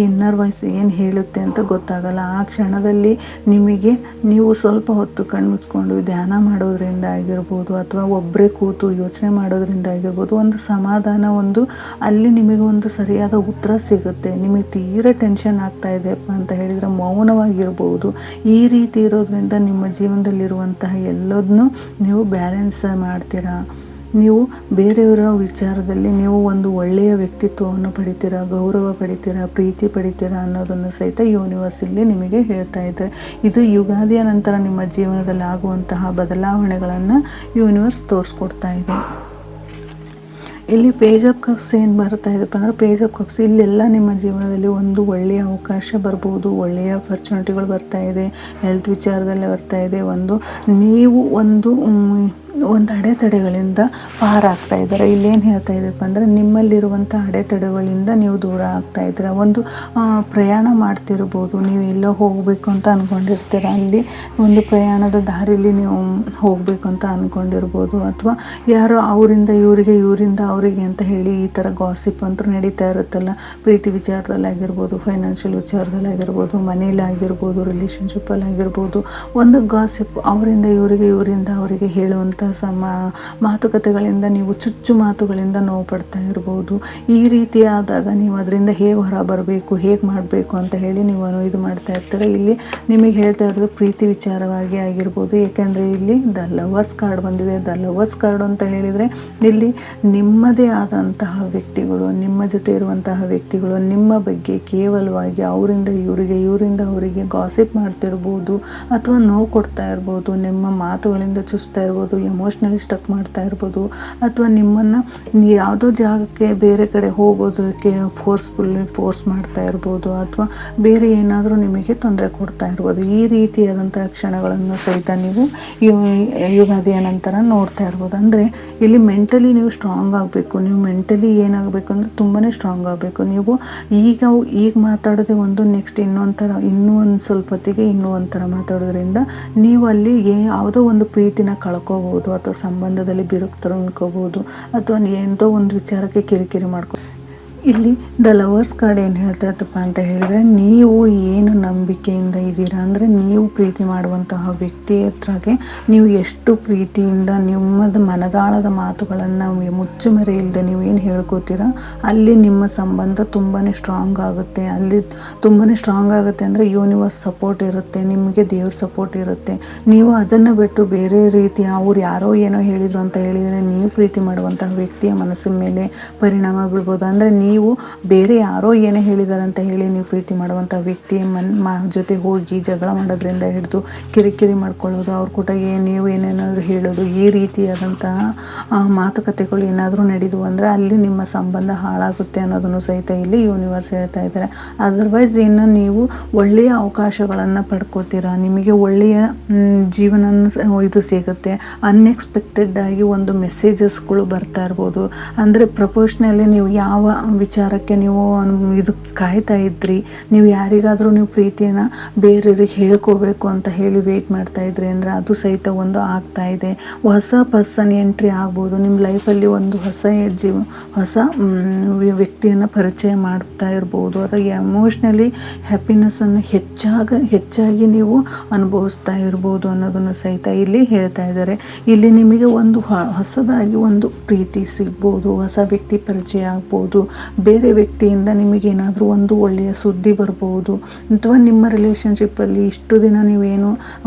ಇನ್ನರ್ ವಾಯ್ಸ್ ಏನು ಹೇಳುತ್ತೆ ಅಂತ ಗೊತ್ತಾಗಲ್ಲ. ಆ ಕ್ಷಣದಲ್ಲಿ ನೀವು ಸ್ವಲ್ಪ ಹೊತ್ತು ಕಣ್ಮುಚ್ಕೊಂಡು ಧ್ಯಾನ ಮಾಡೋದ್ರಿಂದ ಆಗಿರ್ಬೋದು, ಅಥವಾ ಒಬ್ಬರೇ ಕೂತು ಯೋಚನೆ ಮಾಡೋದ್ರಿಂದ ಆಗಿರ್ಬೋದು, ಒಂದು ಸಮಾಧಾನ, ಅಲ್ಲಿ ನಿಮಗೆ ಒಂದು ಸರಿಯಾದ ಉತ್ತರ ಸಿಗುತ್ತೆ. ನಿಮಗೆ ತೀರಾ ಟೆನ್ಷನ್ ಆಗ್ತಾ ಇದೆಯಪ್ಪ ಅಂತ ಹೇಳಿದರೆ ಮೌನವಾಗಿರ್ಬೋದು. ಈ ರೀತಿ ಇರೋದ್ರಿಂದ ನಿಮ್ಮ ಜೀವನದಲ್ಲಿರುವಂತಹ ಎಲ್ಲದನ್ನೂ ನೀವು ಬ್ಯಾಲೆನ್ಸ್ ಮಾಡ್ತೀರಾ. ನೀವು ಬೇರೆಯವರ ವಿಚಾರದಲ್ಲಿ ನೀವು ಒಂದು ಒಳ್ಳೆಯ ವ್ಯಕ್ತಿತ್ವವನ್ನು ಪಡಿತೀರಾ, ಗೌರವ ಪಡಿತೀರಾ, ಪ್ರೀತಿ ಪಡಿತೀರಾ ಅನ್ನೋದನ್ನು ಸಹಿತ ಯೂನಿವರ್ಸ್ ಇಲ್ಲಿ ನಿಮಗೆ ಹೇಳ್ತಾ ಇದೆ. ಇದು ಯುಗಾದಿಯ ನಂತರ ನಿಮ್ಮ ಜೀವನದಲ್ಲಿ ಆಗುವಂತಹ ಬದಲಾವಣೆಗಳನ್ನು ಯೂನಿವರ್ಸ್ ತೋರಿಸ್ಕೊಡ್ತಾ ಇದೆ. ಇಲ್ಲಿ ಪೇಜ್ ಆಫ್ ಕಪ್ಸ್ ಏನು ಬರ್ತಾ ಇದೆಪ್ಪ ಅಂದರೆ, ಪೇಜ್ ಆಫ್ ಕಪ್ಸ್ ಇಲ್ಲೆಲ್ಲ ನಿಮ್ಮ ಜೀವನದಲ್ಲಿ ಒಂದು ಒಳ್ಳೆಯ ಅವಕಾಶ ಬರ್ಬೋದು, ಒಳ್ಳೆಯ ಅಪರ್ಚುನಿಟಿಗಳು ಬರ್ತಾ ಇದೆ, ಹೆಲ್ತ್ ವಿಚಾರದಲ್ಲೇ ಬರ್ತಾ ಇದೆ. ನೀವು ಒಂದು ಅಡೆತಡೆಗಳಿಂದ ಪಾರಾಗ್ತಾ ಇದ್ದಾರೆ. ಇಲ್ಲೇನು ಹೇಳ್ತಾ ಇದೆಯಪ್ಪ ಅಂದರೆ ನಿಮ್ಮಲ್ಲಿರುವಂಥ ಅಡೆತಡೆಗಳಿಂದ ನೀವು ದೂರ ಆಗ್ತಾ ಇದ್ದೀರ. ಒಂದು ಪ್ರಯಾಣ ಮಾಡ್ತಿರ್ಬೋದು, ನೀವು ಎಲ್ಲೋ ಹೋಗಬೇಕು ಅಂತ ಅಂದ್ಕೊಂಡಿರ್ತೀರ, ಅಲ್ಲಿ ಒಂದು ಪ್ರಯಾಣದ ದಾರಿಲಿ ನೀವು ಹೋಗಬೇಕು ಅಂತ ಅಂದ್ಕೊಂಡಿರ್ಬೋದು, ಅಥವಾ ಯಾರೋ ಅವರಿಂದ ಇವರಿಗೆ ಇವರಿಂದ ಅವರಿಗೆ ಅಂತ ಹೇಳಿ ಈ ಥರ ಗಾಸಿಪ್ ಅಂತೂ ನಡೀತಾ ಇರುತ್ತಲ್ಲ, ಪ್ರೀತಿ ವಿಚಾರದಲ್ಲಿ ಆಗಿರ್ಬೋದು, ಫೈನಾನ್ಷಿಯಲ್ ವಿಚಾರದಲ್ಲಿ ಆಗಿರ್ಬೋದು, ಮನೇಲಿ ಆಗಿರ್ಬೋದು, ರಿಲೇಷನ್ಶಿಪ್ಪಲ್ಲಿ ಆಗಿರ್ಬೋದು, ಒಂದು ಗಾಸಿಪ್ ಅವರಿಂದ ಇವರಿಗೆ ಇವರಿಂದ ಅವರಿಗೆ ಹೇಳುವಂಥ ಮಾತುಕತೆಗಳಿಂದ ನೀವು ಚುಚ್ಚು ಮಾತುಗಳಿಂದ ನೋವು ಪಡ್ತಾ ಇರ್ಬೋದು. ಈ ರೀತಿಯಾದಾಗ ನೀವು ಅದರಿಂದ ಹೇಗೆ ಹೊರ ಬರಬೇಕು, ಹೇಗೆ ಮಾಡಬೇಕು ಅಂತ ಹೇಳಿ ನೀವು ಇದು ಮಾಡ್ತಾ ಇರ್ತೀರ. ಇಲ್ಲಿ ನಿಮಗೆ ಹೇಳ್ತಾ ಇರೋದು ಪ್ರೀತಿ ವಿಚಾರವಾಗಿ ಆಗಿರ್ಬೋದು, ಏಕೆಂದರೆ ಇಲ್ಲಿ ದ ಲವರ್ಸ್ ಕಾರ್ಡ್ ಬಂದಿದೆ. ದ ಲವರ್ಸ್ ಕಾರ್ಡ್ ಅಂತ ಹೇಳಿದರೆ ಇಲ್ಲಿ ನಿಮ್ಮದೇ ಆದಂತಹ ವ್ಯಕ್ತಿಗಳು, ನಿಮ್ಮ ಜೊತೆ ಇರುವಂತಹ ವ್ಯಕ್ತಿಗಳು ನಿಮ್ಮ ಬಗ್ಗೆ ಕೇವಲವಾಗಿ ಅವರಿಂದ ಇವರಿಗೆ ಇವರಿಂದ ಅವರಿಗೆ ಗಾಸಿಪ್ ಮಾಡ್ತಿರ್ಬೋದು, ಅಥವಾ ನೋವು ಕೊಡ್ತಾ ಇರ್ಬೋದು, ನಿಮ್ಮ ಮಾತುಗಳಿಂದ ಚುಸ್ತಾ ಇರ್ಬೋದು, ಎಮೋಷ್ನಲಿ ಸ್ಟಕ್ ಮಾಡ್ತಾ ಇರ್ಬೋದು, ಅಥವಾ ನಿಮ್ಮನ್ನು ಯಾವುದೋ ಜಾಗಕ್ಕೆ ಬೇರೆ ಕಡೆ ಹೋಗೋದಕ್ಕೆ ಫೋರ್ಸ್ ಮಾಡ್ತಾ ಇರ್ಬೋದು, ಅಥವಾ ಬೇರೆ ಏನಾದರೂ ನಿಮಗೆ ತೊಂದರೆ ಕೊಡ್ತಾ ಇರ್ಬೋದು. ಈ ರೀತಿಯಾದಂಥ ಕ್ಷಣಗಳನ್ನು ಸಹಿತ ನೀವು ಯುಗಾದಿಯ ನಂತರ ನೋಡ್ತಾ ಇರ್ಬೋದು. ಅಂದರೆ ಇಲ್ಲಿ ಮೆಂಟಲಿ ನೀವು ಸ್ಟ್ರಾಂಗ್ ಆಗಬೇಕು. ನೀವು ಮೆಂಟಲಿ ಏನಾಗಬೇಕು ಅಂದರೆ ತುಂಬಾ ಸ್ಟ್ರಾಂಗ್ ಆಗಬೇಕು. ನೀವು ಈಗ ಮಾತಾಡೋದೇ ಒಂದು, ನೆಕ್ಸ್ಟ್ ಇನ್ನೂ ಒಂದು ಸ್ವಲ್ಪ ಹೊತ್ತಿಗೆ ಇನ್ನೂ ಒಂಥರ ಮಾತಾಡೋದ್ರಿಂದ ನೀವು ಅಲ್ಲಿ ಯಾವುದೋ ಒಂದು ಪ್ರೀತಿನ ಕಳ್ಕೋಬೋದು, ಅಥವಾ ಸಂಬಂಧದಲ್ಲಿ ಬಿರುಕು ಅನ್ಕೋಬೋದು, ಅಥವಾ ಏನೋ ಒಂದು ವಿಚಾರಕ್ಕೆ ಕಿರಿಕಿರಿ ಮಾಡ್ಕೊ. ಇಲ್ಲಿ ದ ಲವರ್ಸ್ ಕಾರ್ಡ್ ಏನು ಹೇಳ್ತಾ ಇತ್ತಪ್ಪ ಅಂತ ಹೇಳಿದರೆ, ನೀವು ಏನು ನಂಬಿಕೆಯಿಂದ ಇದ್ದೀರಾ, ಅಂದರೆ ನೀವು ಪ್ರೀತಿ ಮಾಡುವಂತಹ ವ್ಯಕ್ತಿ ಹತ್ರಗೆ ನೀವು ಎಷ್ಟು ಪ್ರೀತಿಯಿಂದ ನಿಮ್ಮದು ಮನದಾಳದ ಮಾತುಗಳನ್ನು ಮುಚ್ಚುಮರೆ ಇಲ್ಲದೆ ನೀವು ಏನು ಹೇಳ್ಕೋತೀರಾ, ಅಲ್ಲಿ ನಿಮ್ಮ ಸಂಬಂಧ ತುಂಬಾ ಸ್ಟ್ರಾಂಗ್ ಆಗುತ್ತೆ. ಅಲ್ಲಿ ತುಂಬಾ ಸ್ಟ್ರಾಂಗ್ ಆಗುತ್ತೆ ಅಂದರೆ ಯೂನಿವರ್ಸ್ ಸಪೋರ್ಟ್ ಇರುತ್ತೆ, ನಿಮಗೆ ದೇವ್ರ ಸಪೋರ್ಟ್ ಇರುತ್ತೆ. ನೀವು ಅದನ್ನು ಬಿಟ್ಟು ಬೇರೆ ರೀತಿ ಅವ್ರು ಯಾರೋ ಏನೋ ಹೇಳಿದರು ಅಂತ ಹೇಳಿದರೆ ನೀವು ಪ್ರೀತಿ ಮಾಡುವಂತಹ ವ್ಯಕ್ತಿಯ ಮನಸ್ಸಿನ ಮೇಲೆ ಪರಿಣಾಮ ಬೀಳ್ಬೋದು. ಅಂದರೆ ನೀವು ಬೇರೆ ಯಾರೋ ಏನೇ ಹೇಳಿದ್ದಾರೆ ಅಂತ ಹೇಳಿ ನೀವು ಪ್ರೀತಿ ಮಾಡುವಂಥ ವ್ಯಕ್ತಿಯ ಜೊತೆ ಹೋಗಿ ಜಗಳ ಮಾಡೋದ್ರಿಂದ ಹಿಡಿದು ಕಿರಿಕಿರಿ ಮಾಡ್ಕೊಳ್ಳೋದು, ಅವ್ರ ಕೂಟಗೆ ನೀವು ಏನೇನಾದರೂ ಹೇಳೋದು, ಈ ರೀತಿಯಾದಂತಹ ಮಾತುಕತೆಗಳು ಏನಾದರೂ ನಡೆದವು ಅಂದರೆ ಅಲ್ಲಿ ನಿಮ್ಮ ಸಂಬಂಧ ಹಾಳಾಗುತ್ತೆ ಅನ್ನೋದನ್ನು ಸಹಿತ ಇಲ್ಲಿ ಯೂನಿವರ್ಸ್ ಹೇಳ್ತಾ ಇದ್ದಾರೆ. ಅದರ್ವೈಸ್ ಇನ್ನು ನೀವು ಒಳ್ಳೆಯ ಅವಕಾಶಗಳನ್ನು ಪಡ್ಕೋತೀರಾ, ನಿಮಗೆ ಒಳ್ಳೆಯ ಜೀವನ ಇದು ಸಿಗುತ್ತೆ. ಅನ್ಎಕ್ಸ್ಪೆಕ್ಟೆಡ್ ಆಗಿ ಒಂದು ಮೆಸೇಜಸ್ಗಳು ಬರ್ತಾ ಇರ್ಬೋದು. ಅಂದರೆ ಪ್ರಪೋರ್ಷನಲ್ಲಿ ನೀವು ಯಾವ ವಿಚಾರಕ್ಕೆ ನೀವು ಇದು ಕಾಯ್ತಾ ಇದ್ರಿ, ನೀವು ಯಾರಿಗಾದರೂ ನೀವು ಪ್ರೀತಿಯನ್ನು ಬೇರೆಯವ್ರಿಗೆ ಹೇಳ್ಕೋಬೇಕು ಅಂತ ಹೇಳಿ ವೆಯ್ಟ್ ಮಾಡ್ತಾ ಇದ್ರಿ ಅಂದರೆ ಅದು ಸಹಿತ ಒಂದು ಆಗ್ತಾ ಇದೆ. ಹೊಸ ಪರ್ಸನ್ ಎಂಟ್ರಿ ಆಗ್ಬೋದು ನಿಮ್ಮ ಲೈಫಲ್ಲಿ, ಒಂದು ಹೊಸ ವ್ಯಕ್ತಿಯನ್ನು ಪರಿಚಯ ಮಾಡ್ತಾ ಇರ್ಬೋದು, ಅಥವಾ ಎಮೋಷ್ನಲಿ ಹ್ಯಾಪಿನೆಸ್ಸನ್ನು ಹೆಚ್ಚಾಗಿ ನೀವು ಅನುಭವಿಸ್ತಾ ಇರ್ಬೋದು ಅನ್ನೋದನ್ನು ಸಹಿತ ಇಲ್ಲಿ ಹೇಳ್ತಾ ಇದ್ದಾರೆ. ಇಲ್ಲಿ ನಿಮಗೆ ಒಂದು ಹೊಸದಾಗಿ ಒಂದು ಪ್ರೀತಿ ಸಿಗ್ಬೋದು, ಹೊಸ ವ್ಯಕ್ತಿ ಪರಿಚಯ ಆಗ್ಬೋದು, ಬೇರೆ ವ್ಯಕ್ತಿಯಿಂದ ನಿಮಗೇನಾದರೂ ಒಂದು ಒಳ್ಳೆಯ ಸುದ್ದಿ ಬರ್ಬೋದು, ಅಥವಾ ನಿಮ್ಮ ರಿಲೇಷನ್ಶಿಪ್ಪಲ್ಲಿ ಇಷ್ಟು ದಿನ ನೀವೇನು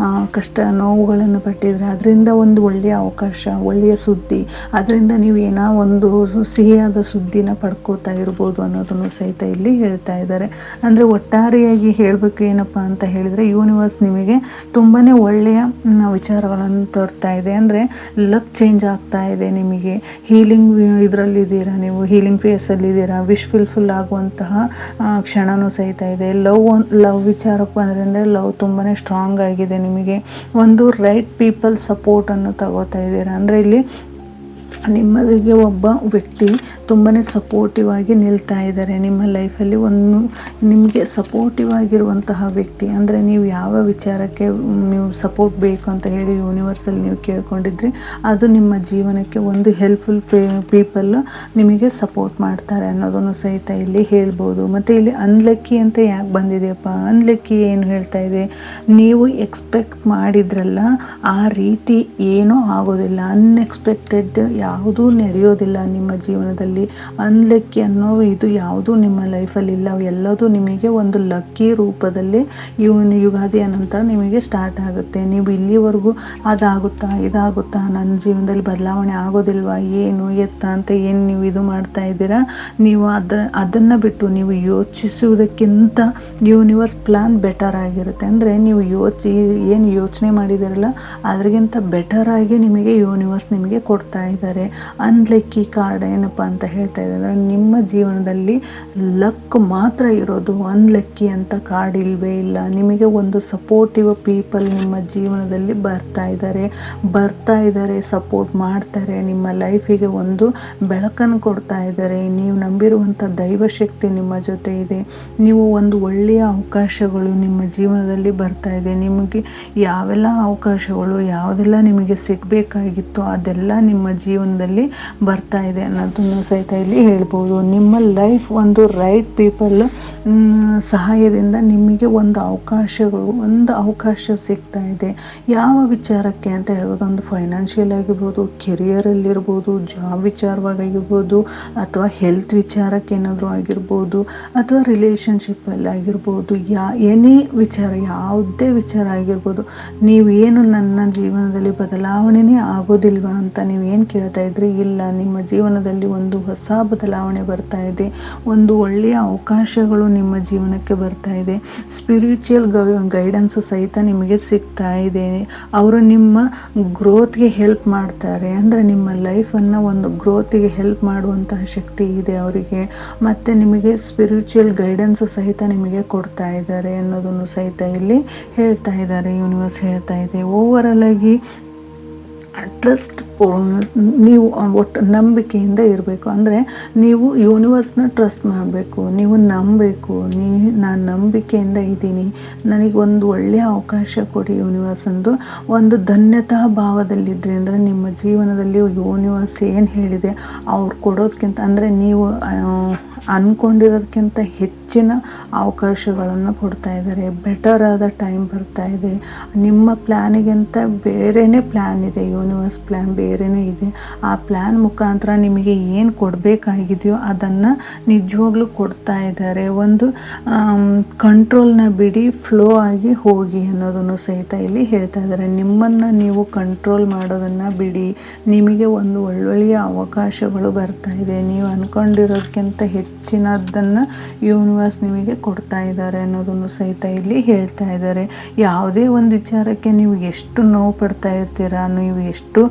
ಕಷ್ಟ ನೋವುಗಳನ್ನು ಪಟ್ಟಿದ್ರೆ ಅದರಿಂದ ಒಂದು ಒಳ್ಳೆಯ ಅವಕಾಶ, ಒಳ್ಳೆಯ ಸುದ್ದಿ, ಅದರಿಂದ ನೀವು ಏನೋ ಒಂದು ಸಿಹಿಯಾದ ಸುದ್ದಿನ ಪಡ್ಕೋತಾ ಇರ್ಬೋದು ಅನ್ನೋದನ್ನು ಸಹಿತ ಇಲ್ಲಿ ಹೇಳ್ತಾ ಇದ್ದಾರೆ. ಅಂದರೆ ಒಟ್ಟಾರೆಯಾಗಿ ಹೇಳಬೇಕು ಏನಪ್ಪ ಅಂತ ಹೇಳಿದರೆ ಯೂನಿವರ್ಸ್ ನಿಮಗೆ ತುಂಬಾ ಒಳ್ಳೆಯ ವಿಚಾರಗಳನ್ನು ತರ್ತಾ ಇದೆ. ಅಂದರೆ ಲಕ್ ಚೇಂಜ್ ಆಗ್ತಾ ಇದೆ, ನಿಮಗೆ ಹೀಲಿಂಗ್ ಇದರಲ್ಲಿದ್ದೀರಾ, ನೀವು ಹೀಲಿಂಗ್ ಫೇಸಲ್ಲಿದ್ದೀರಾ, ವಿಶ್ ಫುಲ್ಫಿಲ್ ಆಗುವಂತಹ ಕ್ಷಣನೂ ಸಹಿತ ಇದೆ. ಲವ್ ವಿಚಾರಕ್ಕೆ ಬಂದರೆ ಲವ್ ತುಂಬಾ ಸ್ಟ್ರಾಂಗ್ ಆಗಿದೆ. ನಿಮಗೆ ಒಂದು ರೈಟ್ ಪೀಪಲ್ ಸಪೋರ್ಟನ್ನು ತಗೋತಾ ಇದ್ದೀರಾ. ಅಂದರೆ ಇಲ್ಲಿ ನಿಮ್ಮದಿಗೆ ಒಬ್ಬ ವ್ಯಕ್ತಿ ತುಂಬಾ ಸಪೋರ್ಟಿವ್ ಆಗಿ ನಿಲ್ತಾ ಇದ್ದಾರೆ ನಿಮ್ಮ ಲೈಫಲ್ಲಿ. ನಿಮಗೆ ಸಪೋರ್ಟಿವ್ ಆಗಿರುವಂತಹ ವ್ಯಕ್ತಿ, ಅಂದರೆ ನೀವು ಯಾವ ವಿಚಾರಕ್ಕೆ ನೀವು ಸಪೋರ್ಟ್ ಬೇಕು ಅಂತ ಹೇಳಿ ಯೂನಿವರ್ಸಲ್ಲಿ ನೀವು ಕೇಳ್ಕೊಂಡಿದ್ರಿ, ಅದು ನಿಮ್ಮ ಜೀವನಕ್ಕೆ ಒಂದು ಹೆಲ್ಪ್ಫುಲ್ ಪೀಪಲ್ ನಿಮಗೆ ಸಪೋರ್ಟ್ ಮಾಡ್ತಾರೆ ಅನ್ನೋದನ್ನು ಸಹಿತ ಇಲ್ಲಿ ಹೇಳ್ಬೋದು. ಮತ್ತು ಇಲ್ಲಿ ಅನ್ಲಕ್ಕಿ ಅಂತ ಯಾಕೆ ಬಂದಿದೆಯಪ್ಪ, ಅನ್ಲಕ್ಕಿ ಏನು ಹೇಳ್ತಾ ಇದೆ, ನೀವು ಎಕ್ಸ್ಪೆಕ್ಟ್ ಮಾಡಿದ್ರಲ್ಲ ಆ ರೀತಿ ಏನೂ ಆಗೋದಿಲ್ಲ. ಅನ್ಎಕ್ಸ್ಪೆಕ್ಟೆಡ್ ಯಾವುದೂ ನಡೆಯೋದಿಲ್ಲ ನಿಮ್ಮ ಜೀವನದಲ್ಲಿ. ಅನ್ಲಕ್ಕಿ ಅನ್ನೋ ಇದು ಯಾವುದೂ ನಿಮ್ಮ ಲೈಫಲ್ಲಿ ಇಲ್ಲ. ಎಲ್ಲದೂ ನಿಮಗೆ ಒಂದು ಲಕ್ಕಿ ರೂಪದಲ್ಲಿ ಯುಗಾದಿಯ ನಂತರ ನಿಮಗೆ ಸ್ಟಾರ್ಟ್ ಆಗುತ್ತೆ. ನೀವು ಇಲ್ಲಿವರೆಗೂ ಅದಾಗುತ್ತಾ ಇದಾಗುತ್ತಾ, ನನ್ನ ಜೀವನದಲ್ಲಿ ಬದಲಾವಣೆ ಆಗೋದಿಲ್ವಾ, ಏನು ಎತ್ತ ಅಂತ ಏನು ನೀವು ಇದು ಮಾಡ್ತಾ ಇದ್ದೀರಾ, ನೀವು ಅದನ್ನು ಬಿಟ್ಟು ನೀವು ಯೋಚಿಸುವುದಕ್ಕಿಂತ ಯೂನಿವರ್ಸ್ ಪ್ಲ್ಯಾನ್ ಬೆಟರ್ ಆಗಿರುತ್ತೆ. ಅಂದರೆ ನೀವು ಏನು ಯೋಚನೆ ಮಾಡಿದಿರಲ್ಲ ಅದರಿಗಿಂತ ಬೆಟರಾಗಿ ನಿಮಗೆ ಯೂನಿವರ್ಸ್ ನಿಮಗೆ ಕೊಡ್ತಾ ಇದೆ. ಇದ್ದಾರೆ. ಅನ್ಲಕ್ಕಿ ಕಾರ್ಡ್ ಏನಪ್ಪ ಅಂತ ಹೇಳ್ತಾ ಇದ್ದಾರೆ, ನಿಮ್ಮ ಜೀವನದಲ್ಲಿ ಲಕ್ ಮಾತ್ರ ಇರೋದು, ಅನ್ಲಕ್ಕಿ ಅಂತ ಕಾರ್ಡ್ ಇಲ್ಲವೇ ಇಲ್ಲ. ನಿಮಗೆ ಒಂದು ಸಪೋರ್ಟಿವ್ ಪೀಪಲ್ ನಿಮ್ಮ ಜೀವನದಲ್ಲಿ ಬರ್ತಾ ಇದ್ದಾರೆ, ಸಪೋರ್ಟ್ ಮಾಡ್ತಾರೆ, ನಿಮ್ಮ ಲೈಫಿಗೆ ಒಂದು ಬೆಳಕನ್ನು ಕೊಡ್ತಾ ಇದ್ದಾರೆ. ನೀವು ನಂಬಿರುವಂಥ ದೈವಶಕ್ತಿ ನಿಮ್ಮ ಜೊತೆ ಇದೆ. ನೀವು ಒಂದು ಒಳ್ಳೆಯ ಅವಕಾಶಗಳು ನಿಮ್ಮ ಜೀವನದಲ್ಲಿ ಬರ್ತಾ ಇದೆ. ನಿಮಗೆ ಯಾವೆಲ್ಲ ಅವಕಾಶಗಳು ಯಾವುದೆಲ್ಲ ನಿಮಗೆ ಸಿಗಬೇಕಾಗಿತ್ತು ಅದೆಲ್ಲ ನಿಮ್ಮ ಜೀವನದಲ್ಲಿ ಬರ್ತಾ ಇದೆ ಅನ್ನೋದನ್ನು ಸಹಿತ ಇಲ್ಲಿ ಹೇಳ್ಬೋದು. ನಿಮ್ಮ ಲೈಫ್ ಒಂದು ರೈಟ್ ಪೀಪಲ್ ಸಹಾಯದಿಂದ ನಿಮಗೆ ಒಂದು ಅವಕಾಶ ಸಿಗ್ತಾ ಇದೆ. ಯಾವ ವಿಚಾರಕ್ಕೆ ಅಂತ ಹೇಳ್ಬೋದು, ಒಂದು ಫೈನಾನ್ಷಿಯಲ್ ಆಗಿರ್ಬೋದು, ಕೆರಿಯರಲ್ಲಿರ್ಬೋದು, ಜಾಬ್ ವಿಚಾರವಾಗಿರ್ಬೋದು, ಅಥವಾ ಹೆಲ್ತ್ ವಿಚಾರಕ್ಕೆ ಏನಾದರೂ ಆಗಿರ್ಬೋದು, ಅಥವಾ ರಿಲೇಷನ್ಶಿಪ್ಪಲ್ಲಿ ಆಗಿರ್ಬೋದು, ಏನೇ ವಿಚಾರ, ಯಾವುದೇ ವಿಚಾರ ಆಗಿರ್ಬೋದು. ನೀವೇನು ನನ್ನ ಜೀವನದಲ್ಲಿ ಬದಲಾವಣೆನೇ ಆಗೋದಿಲ್ವಾ ಅಂತ ನೀವೇನು ಕೇಳ್ತಾ ಇದ್ರಿ, ಇಲ್ಲ, ನಿಮ್ಮ ಜೀವನದಲ್ಲಿ ಒಂದು ಹೊಸ ಬದಲಾವಣೆ ಬರ್ತಾ ಇದೆ. ಒಂದು ಒಳ್ಳೆಯ ಅವಕಾಶಗಳು ನಿಮ್ಮ ಜೀವನಕ್ಕೆ ಬರ್ತಾ ಇದೆ. ಸ್ಪಿರಿಚುವಲ್ ಗೈಡೆನ್ಸ್ ಸಹಿತ ನಿಮಗೆ ಸಿಗ್ತಾ ಇದೆ. ಅವರು ನಿಮ್ಮ ಗ್ರೋತ್ಗೆ ಹೆಲ್ಪ್ ಮಾಡ್ತಾರೆ. ಅಂದರೆ ನಿಮ್ಮ ಲೈಫನ್ನು ಒಂದು ಗ್ರೋತಿಗೆ ಹೆಲ್ಪ್ ಮಾಡುವಂತಹ ಶಕ್ತಿ ಇದೆ ಅವರಿಗೆ. ಮತ್ತು ನಿಮಗೆ ಸ್ಪಿರಿಚುವಲ್ ಗೈಡೆನ್ಸ್ ಸಹಿತ ನಿಮಗೆ ಕೊಡ್ತಾ ಇದ್ದಾರೆ ಅನ್ನೋದನ್ನು ಸಹಿತ ಇಲ್ಲಿ ಹೇಳ್ತಾ ಇದ್ದಾರೆ. ಯೂನಿವರ್ಸ್ ಹೇಳ್ತಾ ಇದೆ, ಓವರಾಲ್ ಆಗಿ ಟ್ರಸ್ಟ್, ನೀವು ಒಟ್ಟು ನಂಬಿಕೆಯಿಂದ ಇರಬೇಕು. ಅಂದರೆ ನೀವು ಯೂನಿವರ್ಸ್ನ ಟ್ರಸ್ಟ್ ಮಾಡಬೇಕು, ನೀವು ನಂಬಬೇಕು. ನಾನು ನಂಬಿಕೆಯಿಂದ ಇದ್ದೀನಿ, ನನಗೆ ಒಂದು ಒಳ್ಳೆಯ ಅವಕಾಶ ಕೊಡಿ ಯೂನಿವರ್ಸ್ ಅಂದು ಒಂದು ಧನ್ಯತಾ ಭಾವದಲ್ಲಿದ್ದರೆ, ಅಂದರೆ ನಿಮ್ಮ ಜೀವನದಲ್ಲಿ ಯೂನಿವರ್ಸ್ ಏನು ಹೇಳಿದೆ ಅವ್ರು ಕೊಡೋದಕ್ಕಿಂತ, ಅಂದರೆ ನೀವು ಅಂದ್ಕೊಂಡಿರೋದಕ್ಕಿಂತ ಹೆಚ್ಚಿನ ಅವಕಾಶಗಳನ್ನು ಕೊಡ್ತಾ ಇದ್ದಾರೆ. ಬೆಟರ್ ಆದ ಟೈಮ್ ಬರ್ತಾ ಇದೆ. ನಿಮ್ಮ ಪ್ಲ್ಯಾನಿಗಿಂತ ಬೇರೆಯೇ ಪ್ಲ್ಯಾನ್ ಇದೆ, ಯೂನಿವರ್ಸ್ ಪ್ಲ್ಯಾನ್ ಬೇರೆಯೇ ಇದೆ. ಆ ಪ್ಲ್ಯಾನ್ ಮುಖಾಂತರ ನಿಮಗೆ ಏನು ಕೊಡಬೇಕಾಗಿದೆಯೋ ಅದನ್ನು ನಿಜವಾಗ್ಲೂ ಕೊಡ್ತಾ ಇದ್ದಾರೆ. ಒಂದು ಕಂಟ್ರೋಲ್ನ ಬಿಡಿ, ಫ್ಲೋ ಆಗಿ ಹೋಗಿ ಅನ್ನೋದನ್ನು ಸಹಿತ ಇಲ್ಲಿ ಹೇಳ್ತಾ ಇದ್ದಾರೆ. ನಿಮ್ಮನ್ನು ನೀವು ಕಂಟ್ರೋಲ್ ಮಾಡೋದನ್ನು ಬಿಡಿ, ನಿಮಗೆ ಒಂದು ಒಳ್ಳೊಳ್ಳೆಯ ಅವಕಾಶಗಳು ಬರ್ತಾ ಇದೆ. ನೀವು ಅಂದ್ಕೊಂಡಿರೋದಕ್ಕಿಂತ ಹೆಚ್ಚಿನದನ್ನು ಯೂನಿವರ್ಸ್ ನಿಮಗೆ ಕೊಡ್ತಾ ಇದ್ದಾರೆ ಅನ್ನೋದನ್ನು ಸಹಿತ ಇಲ್ಲಿ ಹೇಳ್ತಾ ಇದ್ದಾರೆ. ಯಾವುದೇ ಒಂದು ವಿಚಾರಕ್ಕೆ ನೀವು ಎಷ್ಟು ನೋವು ಪಡ್ತಾ ಇರ್ತೀರಾ, ನೀವು ಎಷ್ಟು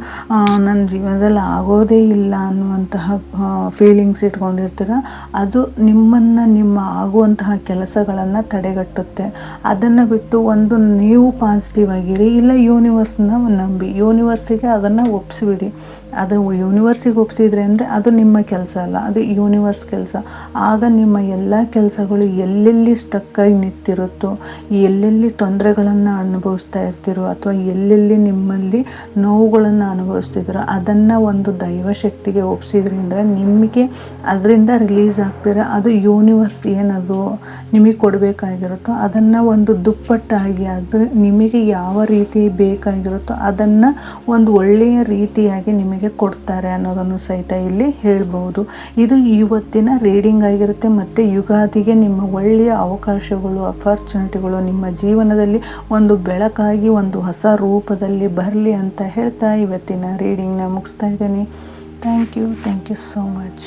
ನನ್ನ ಜೀವನದಲ್ಲಿ ಆಗೋದೇ ಇಲ್ಲ ಅನ್ನುವಂತಹ ಫೀಲಿಂಗ್ಸ್ ಇಟ್ಕೊಂಡಿರ್ತೀರ, ಅದು ನಿಮ್ಮ ಆಗುವಂತಹ ಕೆಲಸಗಳನ್ನು ತಡೆಗಟ್ಟುತ್ತೆ. ಅದನ್ನು ಬಿಟ್ಟು ಒಂದು ನೀವು ಪಾಸಿಟಿವ್ ಆಗಿರಿ, ಇಲ್ಲ ಯೂನಿವರ್ಸ್ನ ನಂಬಿ, ಯೂನಿವರ್ಸಿಗೆ ಅದನ್ನು ಒಪ್ಪಿಸಿಬಿಡಿ. ಅದು ಯೂನಿವರ್ಸಿಗೆ ಒಪ್ಪಿಸಿದ್ರೆ ಅಂದರೆ ಅದು ನಿಮ್ಮ ಕೆಲಸ ಅಲ್ಲ, ಅದು ಯೂನಿವರ್ಸ್ ಕೆಲಸ. ಆಗ ನಿಮ್ಮ ಎಲ್ಲ ಕೆಲಸಗಳು ಎಲ್ಲೆಲ್ಲಿ ಸ್ಟಕ್ಕಾಗಿ ನಿಂತಿರುತ್ತೋ, ಎಲ್ಲೆಲ್ಲಿ ತೊಂದರೆಗಳನ್ನು ಅನುಭವಿಸ್ತಾ ಇರ್ತೀರೋ, ಅಥವಾ ಎಲ್ಲೆಲ್ಲಿ ನಿಮ್ಮಲ್ಲಿ ನೋವುಗಳನ್ನು ಅನುಭವಿಸ್ತಿದ್ರು ಅದನ್ನು ಒಂದು ದೈವಶಕ್ತಿಗೆ ಒಪ್ಪಿಸಿದ್ರಿಂದ ನಿಮಗೆ ಅದರಿಂದ ರಿಲೀಸ್ ಆಗ್ತೀರ. ಅದು ಯೂನಿವರ್ಸ್ ಏನದು ನಿಮಗೆ ಕೊಡಬೇಕಾಗಿರುತ್ತೋ ಅದನ್ನು ಒಂದು ದುಪ್ಪಟ್ಟಾಗಿ, ಅದು ನಿಮಗೆ ಯಾವ ರೀತಿ ಬೇಕಾಗಿರುತ್ತೋ ಅದನ್ನು ಒಂದು ಒಳ್ಳೆಯ ರೀತಿಯಾಗಿ ನಿಮಗೆ ಕೊಡ್ತಾರೆ ಅನ್ನೋದನ್ನು ಸಹಿತ ಇಲ್ಲಿ ಹೇಳ್ಬೋದು. ಇದು ಇವತ್ತಿನ ರೀಡಿಂಗ್ ಆಗಿರುತ್ತೆ. ಮತ್ತು ಯುಗಾದಿಗೆ ನಿಮ್ಮ ಒಳ್ಳೆಯ ಅವಕಾಶಗಳು, ಅಪರ್ಚುನಿಟಿಗಳು ನಿಮ್ಮ ಜೀವನದಲ್ಲಿ ಒಂದು ಬೆಳಕಾಗಿ ಒಂದು ಹೊಸ ರೂಪದಲ್ಲಿ ಬರಲಿ ಅಂತ ಹೇಳ್ತಾ ಇವತ್ತಿನ ರೀಡಿಂಗ್ನ ಮುಗಿಸ್ತಾ ಇದ್ದೀನಿ. Thank you so much.